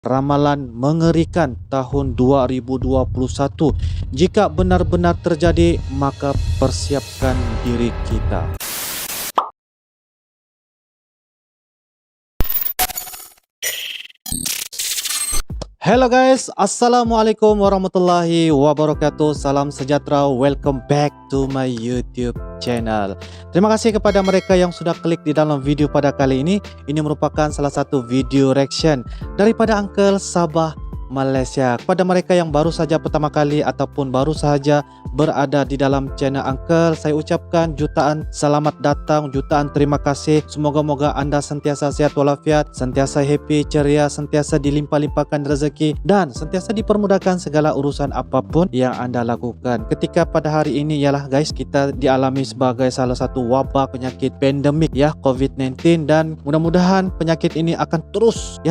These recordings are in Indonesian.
ramalan mengerikan tahun 2021. Jika benar-benar terjadi, maka persiapkan diri kita. Hello guys, assalamualaikum warahmatullahi wabarakatuh. Salam sejahtera, welcome back to my YouTube channel. Terima kasih kepada mereka yang sudah klik di dalam video pada kali ini. Ini merupakan salah satu video reaction daripada Uncle Sabah Malaysia. Kepada mereka yang baru saja pertama kali ataupun baru saja berada di dalam channel Uncle, saya ucapkan jutaan selamat datang, jutaan terima kasih. Semoga-moga anda sentiasa sehat walafiat, sentiasa happy, ceria, sentiasa dilimpah-limpahkan rezeki, dan sentiasa dipermudahkan segala urusan apapun yang anda lakukan. Ketika pada hari ini ialah guys, kita dialami sebagai salah satu wabah penyakit pandemik ya, COVID-19, dan mudah-mudahan penyakit ini akan terus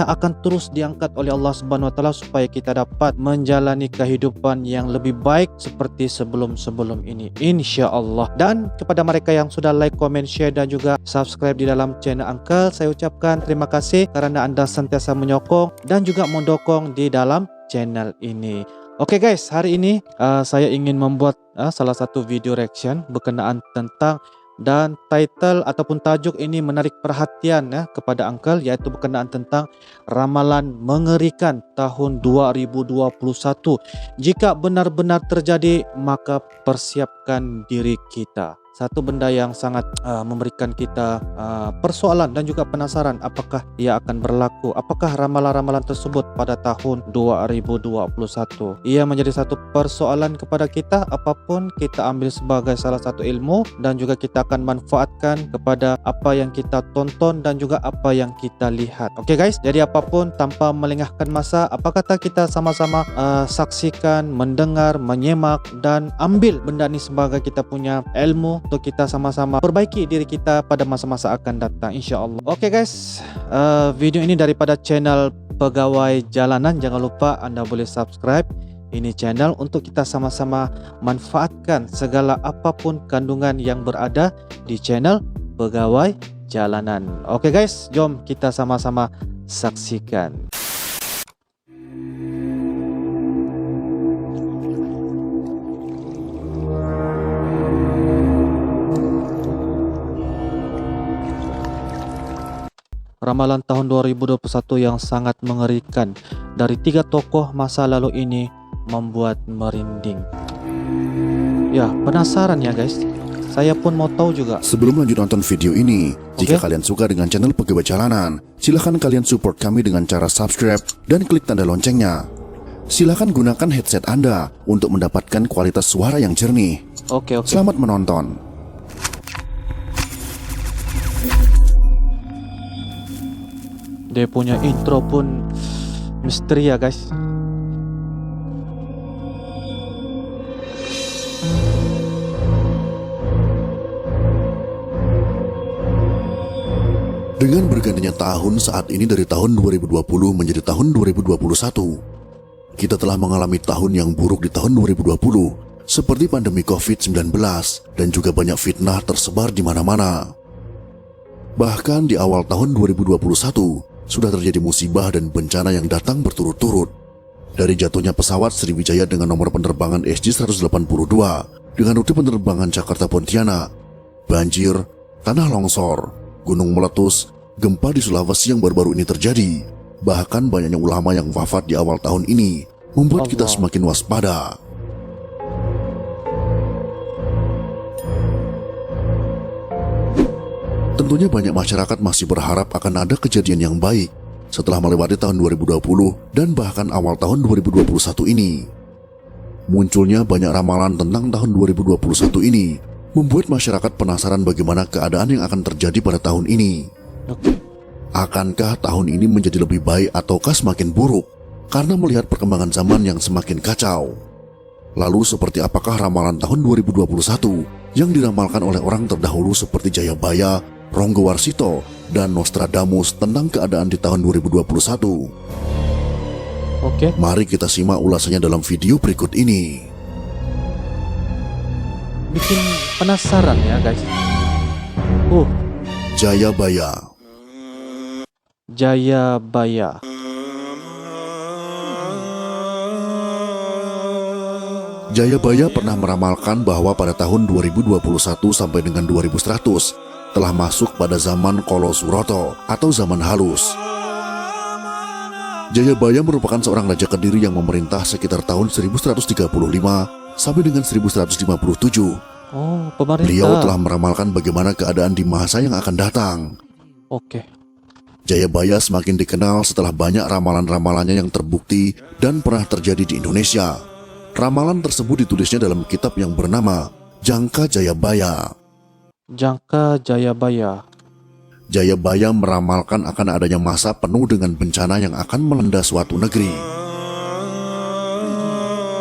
diangkat oleh Allah Subhanahu wa taala supaya kita dapat menjalani kehidupan yang lebih baik seperti sebelum-sebelum ini, insya Allah. Dan kepada mereka yang sudah like, comment, share dan juga subscribe di dalam channel Uncle, saya ucapkan terima kasih karena anda sentiasa menyokong dan juga mendukung di dalam channel ini. Oke guys, hari ini saya ingin membuat salah satu video reaction berkenaan tentang, dan title ataupun tajuk ini menarik perhatian ya kepada Uncle, yaitu berkenaan tentang ramalan mengerikan tahun 2021. Jika benar-benar terjadi, maka persiapkan diri kita. Satu benda yang sangat memberikan kita persoalan dan juga penasaran, apakah ia akan berlaku, apakah ramalan-ramalan tersebut pada tahun 2021. Ia menjadi satu persoalan kepada kita. Apapun kita ambil sebagai salah satu ilmu, dan juga kita akan manfaatkan kepada apa yang kita tonton dan juga apa yang kita lihat. Oke guys, jadi apapun tanpa melengahkan masa, apa kata kita sama-sama saksikan, mendengar, menyimak, dan ambil benda ini sebagai kita punya ilmu untuk kita sama-sama perbaiki diri kita pada masa-masa akan datang, insya Allah. Oke guys, video ini daripada channel Pegawai Jalanan. Jangan lupa anda boleh subscribe ini channel untuk kita sama-sama manfaatkan segala apapun kandungan yang berada di channel Pegawai Jalanan. Oke guys, jom kita sama-sama saksikan. Ramalan tahun 2021 yang sangat mengerikan dari tiga tokoh masa lalu ini membuat merinding. Ya, penasaran ya guys. Saya pun mau tahu juga. Sebelum lanjut nonton video ini, jika kalian suka dengan channel Pegawai Jalanan, silahkan kalian support kami dengan cara subscribe dan klik tanda loncengnya. Silahkan gunakan headset Anda untuk mendapatkan kualitas suara yang jernih. Oke. Selamat menonton. Dia punya intro pun misteri ya guys. Dengan bergantinya tahun saat ini dari tahun 2020 menjadi tahun 2021, kita telah mengalami tahun yang buruk di tahun 2020, seperti pandemi COVID-19 dan juga banyak fitnah tersebar di mana-mana. Bahkan di awal tahun 2021, sudah terjadi musibah dan bencana yang datang berturut-turut. Dari jatuhnya pesawat Sriwijaya dengan nomor penerbangan SJ182 dengan rute penerbangan Jakarta Pontianak, banjir, tanah longsor, gunung meletus, gempa di Sulawesi yang baru-baru ini terjadi, bahkan banyaknya ulama yang wafat di awal tahun ini membuat kita semakin waspada. Tentunya banyak masyarakat masih berharap akan ada kejadian yang baik setelah melewati tahun 2020 dan bahkan awal tahun 2021 ini. Munculnya banyak ramalan tentang tahun 2021 ini membuat masyarakat penasaran bagaimana keadaan yang akan terjadi pada tahun ini. Akankah tahun ini menjadi lebih baik ataukah semakin buruk karena melihat perkembangan zaman yang semakin kacau? Lalu seperti apakah ramalan tahun 2021 yang diramalkan oleh orang terdahulu seperti Jayabaya, Ronggo Warsito, dan Nostradamus tentang keadaan di tahun 2021? Oke. Mari kita simak ulasannya dalam video berikut ini. Bikin penasaran ya guys. Jayabaya. Jayabaya. Jayabaya pernah meramalkan bahwa pada tahun 2021 sampai dengan 2100 telah masuk pada zaman Kolo Suroto atau zaman halus. Jayabaya merupakan seorang raja Kediri yang memerintah sekitar tahun 1135 sampai dengan 1157. Oh, pemerintah. Beliau telah meramalkan bagaimana keadaan di masa yang akan datang. Oke. Jayabaya semakin dikenal setelah banyak ramalan-ramalannya yang terbukti dan pernah terjadi di Indonesia. Ramalan tersebut ditulisnya dalam kitab yang bernama Jangka Jayabaya. Jangka Jayabaya. Jayabaya meramalkan akan adanya masa penuh dengan bencana yang akan melanda suatu negeri.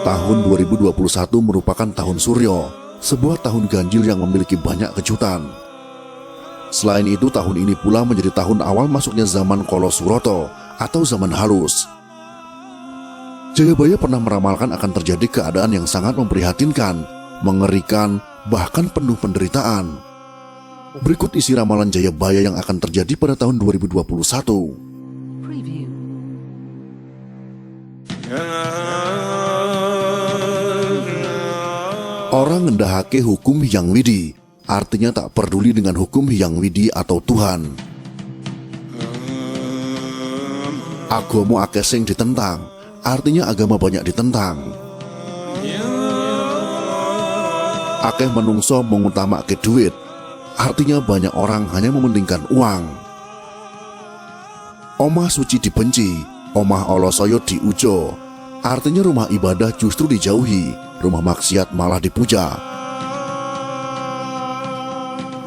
Tahun 2021 merupakan tahun Suryo, sebuah tahun ganjil yang memiliki banyak kejutan. Selain itu, tahun ini pula menjadi tahun awal masuknya zaman Kolo Suroto atau zaman halus. Jayabaya pernah meramalkan akan terjadi keadaan yang sangat memprihatinkan, mengerikan, bahkan penuh penderitaan. Berikut isi ramalan Jayabaya yang akan terjadi pada tahun 2021. Preview. Orang ngendahake hukum Hyang Widi, artinya tak peduli dengan hukum Hyang Widi atau Tuhan. Agama akeh sing ditentang, artinya agama banyak ditentang. Akeh menungso mengutamake duit, artinya banyak orang hanya mementingkan uang. Omah suci dibenci, omah olosoyo diujo, artinya rumah ibadah justru dijauhi, rumah maksiat malah dipuja.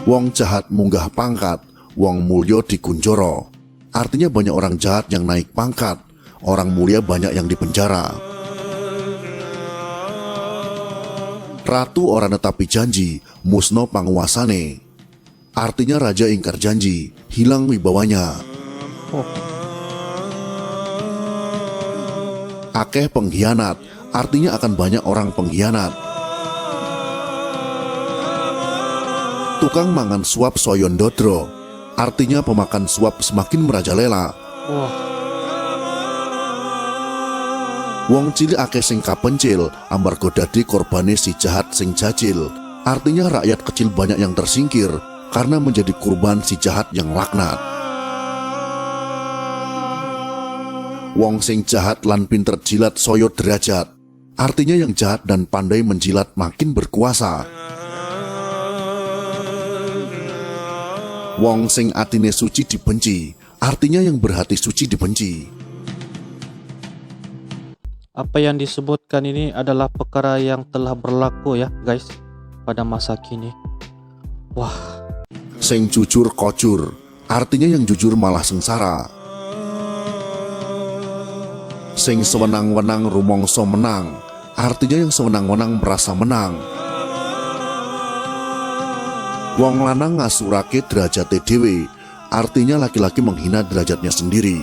Wong jahat munggah pangkat, wong mulya dikunjara, artinya banyak orang jahat yang naik pangkat, orang mulia banyak yang dipenjara. Ratu ora netapi janji, musno panguasane, artinya raja ingkar janji, hilang wibawanya. Akeh pengkhianat, artinya akan banyak orang pengkhianat. Tukang mangan suap soyon dodro, artinya pemakan suap semakin merajalela. Wah, Wong cilik akeh sing kapencil, amarga dadi korbane si jahat sing jajil, artinya rakyat kecil banyak yang tersingkir karena menjadi kurban si jahat yang laknat. Wong sing jahat lan pinter jilat soyo derajat, artinya yang jahat dan pandai menjilat makin berkuasa. Wong sing atine suci dibenci, artinya yang berhati suci dibenci. apa yang disebutkan ini adalah perkara yang telah berlaku ya guys pada masa kini. Wah, Sing jujur kocur, artinya yang jujur malah sengsara. Sing sewenang-wenang rumangsa menang, artinya yang sewenang-wenang merasa menang. Wong lanang ngasurake derajate dhewe, artinya laki-laki menghina derajatnya sendiri.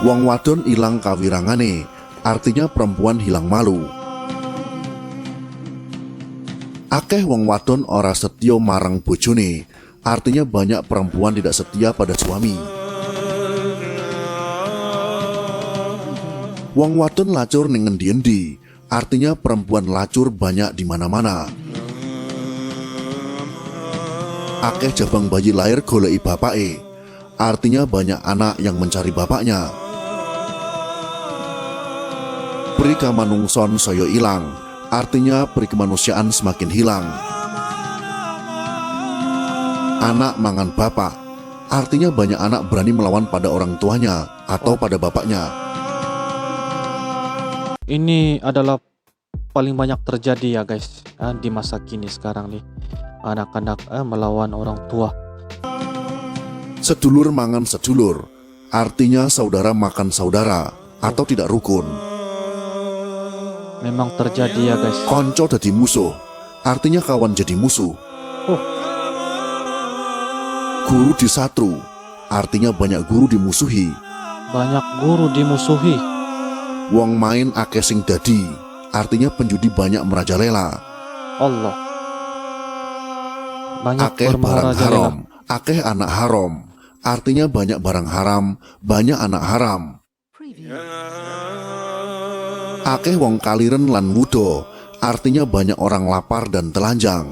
Wong wadon ilang kawirangane, artinya perempuan hilang malu. Akeh wong wadon ora setya marang bojone, artinya banyak perempuan tidak setia pada suami. Wong wadon lacur ning endi-endi, artinya perempuan lacur banyak di mana-mana. Akeh jabang bayi lahir goleki bapake, artinya banyak anak yang mencari bapaknya. Pri kamanungson saya ilang, artinya pri kemanusiaan semakin hilang. Anak mangan bapak, artinya banyak anak berani melawan pada orang tuanya atau pada bapaknya. ini adalah paling banyak terjadi ya guys di masa kini sekarang nih. Anak-anak melawan orang tua. Sedulur mangan sedulur, artinya saudara makan saudara atau tidak rukun. Memang terjadi ya guys. Konco jadi musuh, artinya kawan jadi musuh. Guru disatru, artinya banyak guru dimusuhi. Banyak guru dimusuhi. Wong main akeh sing dadi, artinya penjudi banyak merajalela. Allah. Banyak Akeh barang bermerajalela. haram, akeh anak haram, artinya banyak barang haram, banyak anak haram. Preview. Akeh wong kaliren lan wudo, artinya banyak orang lapar dan telanjang.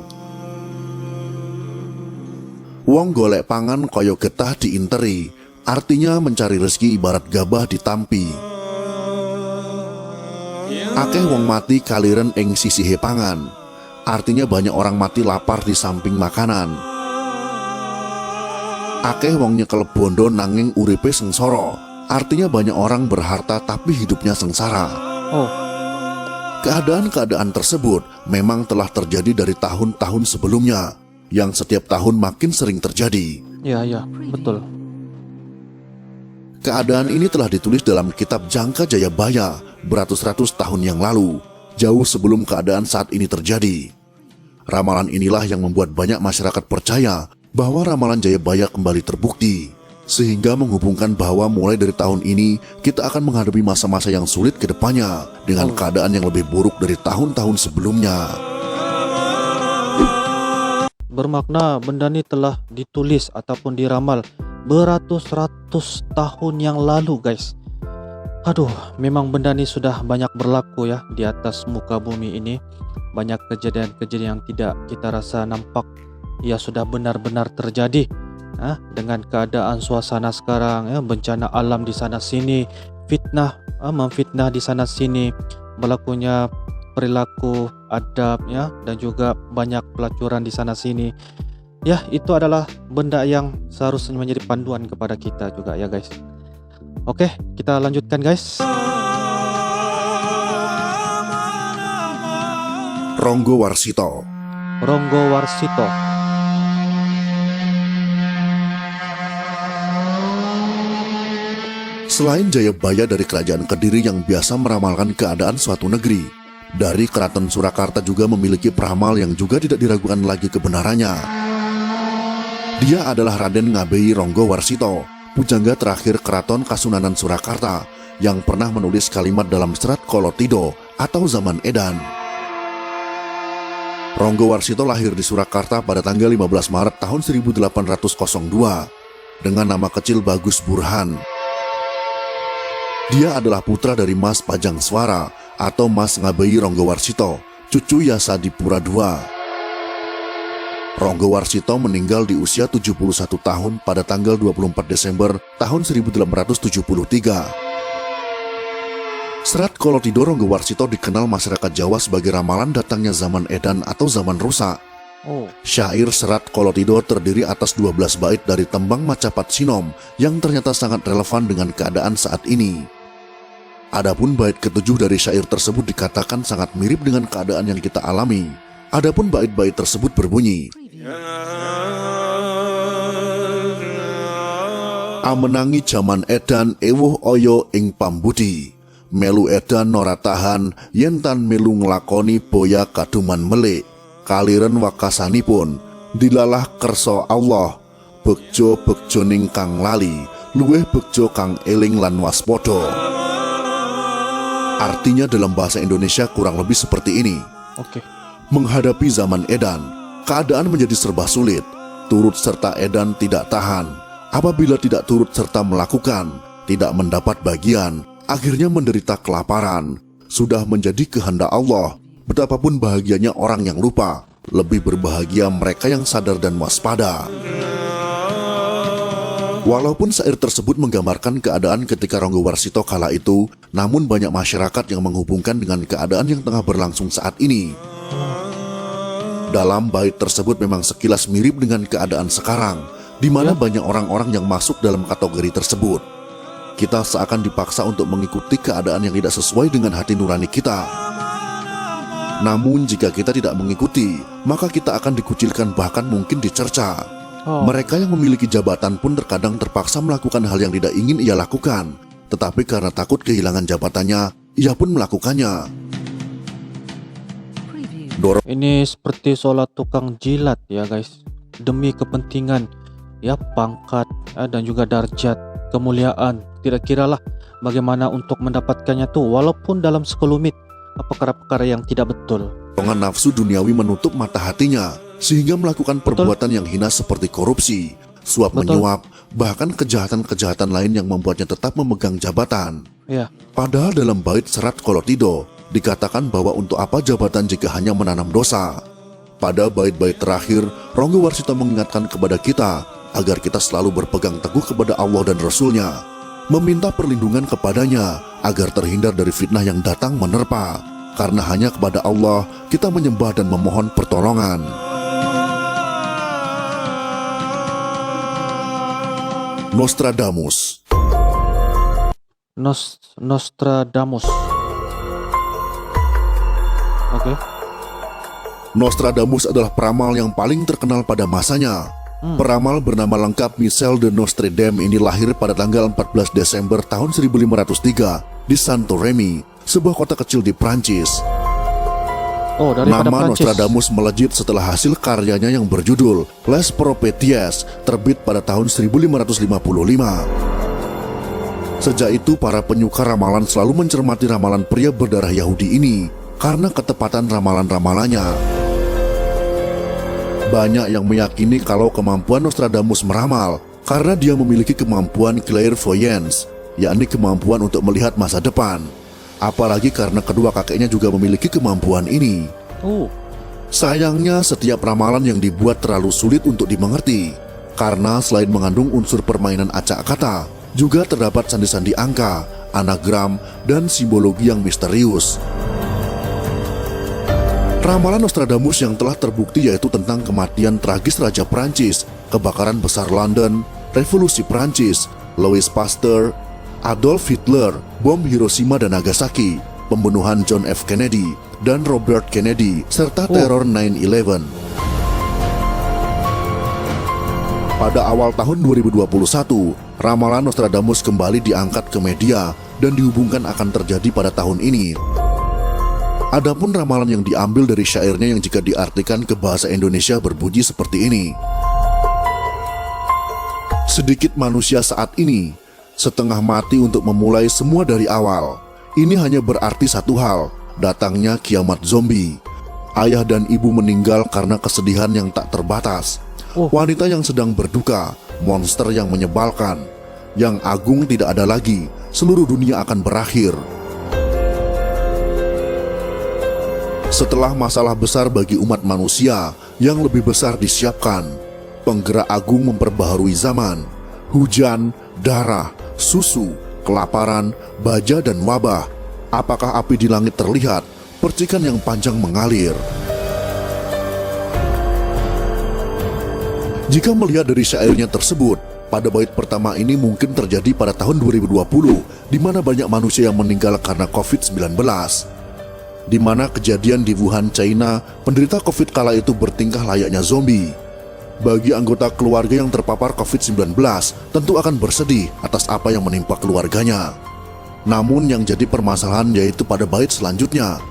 Wong golek pangan kaya getah diinteri, artinya mencari rezeki ibarat gabah ditampi. Akeh wong mati kaliren ing sisihe pangan, artinya banyak orang mati lapar di samping makanan. Akeh wong nyekel bondo nanging uripe sengsara, artinya banyak orang berharta tapi hidupnya sengsara. Oh, Keadaan-keadaan tersebut memang telah terjadi dari tahun-tahun sebelumnya, yang setiap tahun makin sering terjadi. ya, betul. Keadaan ini telah ditulis dalam kitab Jangka Jayabaya beratus-ratus tahun yang lalu, jauh sebelum keadaan saat ini terjadi. Ramalan inilah yang membuat banyak masyarakat percaya bahwa ramalan Jayabaya kembali terbukti, sehingga menghubungkan bahwa mulai dari tahun ini kita akan menghadapi masa-masa yang sulit ke depannya dengan keadaan yang lebih buruk dari tahun-tahun sebelumnya. Bermakna benda ini telah ditulis ataupun diramal beratus-ratus tahun yang lalu, guys. Aduh, memang benda ini sudah banyak berlaku ya di atas muka bumi ini. Banyak kejadian-kejadian yang tidak kita rasa nampak ya sudah benar-benar terjadi. Dengan keadaan suasana sekarang ya, bencana alam di sana sini, fitnah memfitnah di sana sini, berlakunya perilaku adab ya, dan juga banyak pelacuran di sana sini. Ya, itu adalah benda yang seharusnya menjadi panduan kepada kita juga ya, guys. Oke, kita lanjutkan, guys. Ronggo Warsito. Ronggo Warsito. Selain Jayabaya dari kerajaan Kediri yang biasa meramalkan keadaan suatu negeri, dari Keraton Surakarta juga memiliki peramal yang juga tidak diragukan lagi kebenarannya. Dia adalah Raden Ngabei Ronggo Warsito, pujangga terakhir Keraton Kasunanan Surakarta, yang pernah menulis kalimat dalam Serat Kolotido atau Zaman Edan. Ronggo Warsito lahir di Surakarta pada tanggal 15 Maret tahun 1802 dengan nama kecil Bagus Burhan. Dia adalah putra dari Mas Pajang Swara atau Mas Ngabei Ronggo Warsito, cucu Yasadipura II. Ronggo Warsito meninggal di usia 71 tahun pada tanggal 24 Desember tahun 1873. Serat Kolotido Ronggo Warsito dikenal masyarakat Jawa sebagai ramalan datangnya zaman Edan atau zaman rusak. Syair Serat Kolotido terdiri atas 12 bait dari tembang Macapat Sinom yang ternyata sangat relevan dengan keadaan saat ini. Adapun bait ketujuh dari syair tersebut dikatakan sangat mirip dengan keadaan yang kita alami. Adapun bait-bait tersebut berbunyi, Amenangi jaman Edan ewuh oyo ing pambudi, melu Edan nora tahan yen tan melu nglakoni boya kaduman melik, kaliren wakasanipun dilalah kersa Allah, bekjo-bekjoning kang lali, luweh bekjo kang eling lan waspada. Artinya dalam bahasa Indonesia kurang lebih seperti ini. Menghadapi zaman Edan, keadaan menjadi serba sulit. Turut serta Edan tidak tahan. Apabila tidak turut serta melakukan, tidak mendapat bagian, akhirnya menderita kelaparan. Sudah menjadi kehendak Allah. Betapapun bahagianya orang yang lupa, lebih berbahagia mereka yang sadar dan waspada. Walaupun syair tersebut menggambarkan keadaan ketika Ronggo Warsito kala itu, namun banyak masyarakat yang menghubungkan dengan keadaan yang tengah berlangsung saat ini. Dalam bait tersebut memang sekilas mirip dengan keadaan sekarang, di mana banyak orang-orang yang masuk dalam kategori tersebut. Kita seakan dipaksa untuk mengikuti keadaan yang tidak sesuai dengan hati nurani kita. Namun jika kita tidak mengikuti, maka kita akan dikucilkan, bahkan mungkin dicerca. Mereka yang memiliki jabatan pun terkadang terpaksa melakukan hal yang tidak ingin ia lakukan, tetapi karena takut kehilangan jabatannya, ia pun melakukannya. Ini seperti sholat tukang jilat ya, guys. Demi kepentingan ya, pangkat dan juga darjat, kemuliaan. Tidak kiralah bagaimana untuk mendapatkannya tuh, walaupun dalam sekelumit perkara-perkara yang tidak betul. Dorongan nafsu duniawi menutup mata hatinya, sehingga melakukan perbuatan yang hina seperti korupsi, suap menyuap, bahkan kejahatan-kejahatan lain yang membuatnya tetap memegang jabatan. Ya. Padahal dalam bait serat Kolotido dikatakan bahwa untuk apa jabatan jika hanya menanam dosa. Pada bait-bait terakhir, Ronggo Warsito mengingatkan kepada kita agar kita selalu berpegang teguh kepada Allah dan Rasul-Nya, meminta perlindungan kepadanya agar terhindar dari fitnah yang datang menerpa, karena hanya kepada Allah kita menyembah dan memohon pertolongan. Nostradamus. Nostradamus. Oke. Nostradamus adalah peramal yang paling terkenal pada masanya. Peramal bernama lengkap Michel de Nostredame ini lahir pada tanggal 14 Desember tahun 1503 di Santoremi, sebuah kota kecil di Prancis. Oh, daripada Nama Prancis. Nostradamus melejit setelah hasil karyanya yang berjudul Les Prophéties terbit pada tahun 1555. Sejak itu para penyuka ramalan selalu mencermati ramalan pria berdarah Yahudi ini karena ketepatan ramalan-ramalannya. Banyak yang meyakini kalau kemampuan Nostradamus meramal karena dia memiliki kemampuan clairvoyance, yakni kemampuan untuk melihat masa depan. Apalagi karena kedua kakeknya juga memiliki kemampuan ini. Sayangnya setiap ramalan yang dibuat terlalu sulit untuk dimengerti, karena selain mengandung unsur permainan acak kata, juga terdapat sandi-sandi angka, anagram, dan simbologi yang misterius. Ramalan Nostradamus yang telah terbukti yaitu tentang kematian tragis Raja Prancis, kebakaran besar London, revolusi Prancis, Louis Pasteur, Adolf Hitler, bom Hiroshima dan Nagasaki, pembunuhan John F. Kennedy dan Robert Kennedy, serta teror 9/11. Pada awal tahun 2021, ramalan Nostradamus kembali diangkat ke media dan dihubungkan akan terjadi pada tahun ini. Adapun ramalan yang diambil dari syairnya yang jika diartikan ke bahasa Indonesia berbunyi seperti ini. Sedikit manusia saat ini, setengah mati untuk memulai semua dari awal. Ini hanya berarti satu hal, datangnya kiamat zombie. Ayah dan ibu meninggal karena kesedihan yang tak terbatas. Wanita yang sedang berduka, monster yang menyebalkan. Yang agung tidak ada lagi, seluruh dunia akan berakhir. Setelah masalah besar bagi umat manusia yang lebih besar disiapkan, penggerak agung memperbaharui zaman. Hujan, darah, susu, kelaparan, baja dan wabah. Apakah api di langit terlihat? Percikan yang panjang mengalir. Jika melihat dari syairnya tersebut, pada bait pertama ini mungkin terjadi pada tahun 2020, di mana banyak manusia yang meninggal karena COVID-19. Di mana kejadian di Wuhan, China, penderita COVID kala itu bertingkah layaknya zombie. Bagi anggota keluarga yang terpapar COVID-19, tentu akan bersedih atas apa yang menimpa keluarganya. Namun yang jadi permasalahan yaitu pada bait selanjutnya.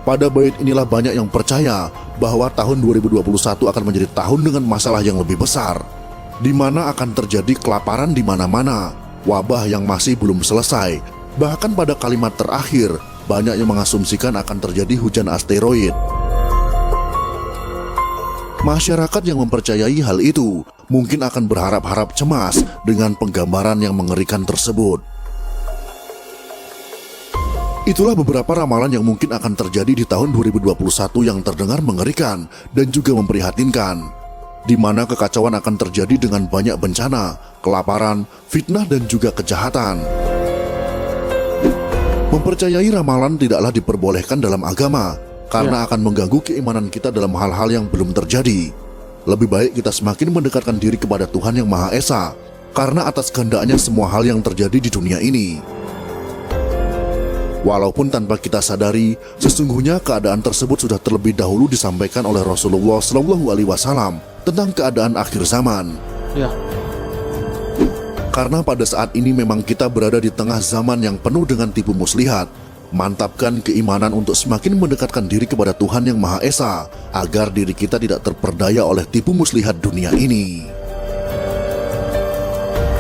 Pada bait inilah banyak yang percaya bahwa tahun 2021 akan menjadi tahun dengan masalah yang lebih besar, di mana akan terjadi kelaparan di mana-mana, wabah yang masih belum selesai. Bahkan pada kalimat terakhir, banyak yang mengasumsikan akan terjadi hujan asteroid. Masyarakat yang mempercayai hal itu mungkin akan berharap-harap cemas dengan penggambaran yang mengerikan tersebut. Itulah beberapa ramalan yang mungkin akan terjadi di tahun 2021 yang terdengar mengerikan dan juga memprihatinkan, di mana kekacauan akan terjadi dengan banyak bencana, kelaparan, fitnah dan juga kejahatan. Mempercayai ramalan tidaklah diperbolehkan dalam agama, karena akan mengganggu keimanan kita dalam hal-hal yang belum terjadi. Lebih baik kita semakin mendekatkan diri kepada Tuhan Yang Maha Esa, karena atas kehendaknya semua hal yang terjadi di dunia ini. Walaupun tanpa kita sadari, sesungguhnya keadaan tersebut sudah terlebih dahulu disampaikan oleh Rasulullah SAW tentang keadaan akhir zaman. Karena pada saat ini memang kita berada di tengah zaman yang penuh dengan tipu muslihat. Mantapkan keimanan untuk semakin mendekatkan diri kepada Tuhan Yang Maha Esa, agar diri kita tidak terperdaya oleh tipu muslihat dunia ini.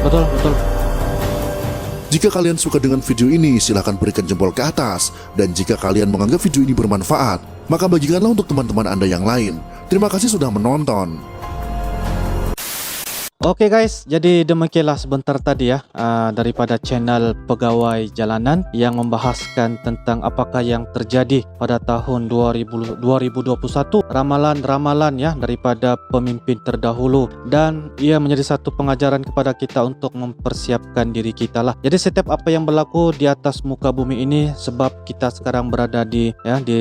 Betul. Jika kalian suka dengan video ini, silahkan berikan jempol ke atas. Dan jika kalian menganggap video ini bermanfaat, maka bagikanlah untuk teman-teman Anda yang lain. Terima kasih sudah menonton. Oke guys, jadi demikianlah sebentar tadi ya daripada channel Pegawai Jalanan yang membahaskan tentang apakah yang terjadi pada tahun 2021, ramalan-ramalan ya daripada pemimpin terdahulu, dan ia menjadi satu pengajaran kepada kita untuk mempersiapkan diri kita lah. Jadi setiap apa yang berlaku di atas muka bumi ini, sebab kita sekarang berada di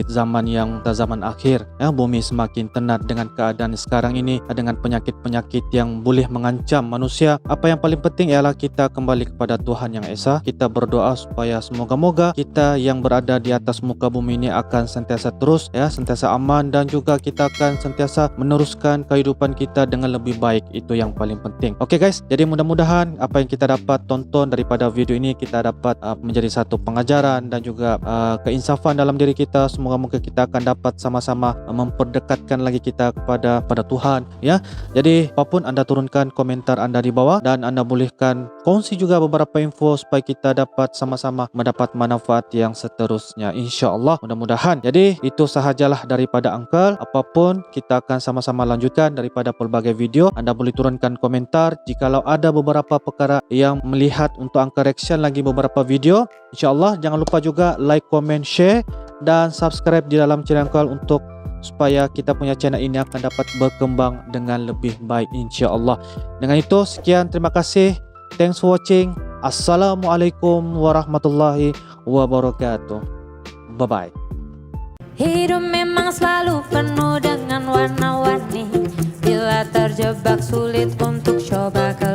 zaman akhir ya, bumi semakin tenat dengan keadaan sekarang ini, dengan penyakit-penyakit yang boleh mengancam manusia. Apa yang paling penting ialah kita kembali kepada Tuhan Yang Esa. Kita berdoa supaya semoga-moga kita yang berada di atas muka bumi ini akan sentiasa terus ya, sentiasa aman, dan juga kita akan sentiasa meneruskan kehidupan kita dengan lebih baik. Itu yang paling penting. Oke guys, jadi mudah-mudahan apa yang kita dapat tonton daripada video ini kita dapat menjadi satu pengajaran dan juga keinsafan dalam diri kita. Semoga-moga kita akan dapat sama-sama memperdekatkan lagi kita kepada Tuhan ya. Jadi apapun Anda turunkan komentar Anda di bawah, dan Anda bolehkan kongsi juga beberapa info supaya kita dapat sama-sama mendapat manfaat yang seterusnya, insya-Allah, mudah-mudahan. Jadi itu sahajalah daripada Uncle. Apapun kita akan sama-sama lanjutkan daripada pelbagai video. Anda boleh turunkan komentar jikalau ada beberapa perkara yang melihat untuk Uncle reaction lagi beberapa video, insya-Allah. Jangan lupa juga like, comment, share dan subscribe di dalam channel Uncle untuk supaya kita punya channel ini akan dapat berkembang dengan lebih baik, insya-Allah. Dengan itu sekian, terima kasih, thanks for watching. Assalamualaikum warahmatullahi wabarakatuh. Bye bye. Hidup memang selalu penuh dengan warna-warni. Bila terjebak sulit untuk coba keluar.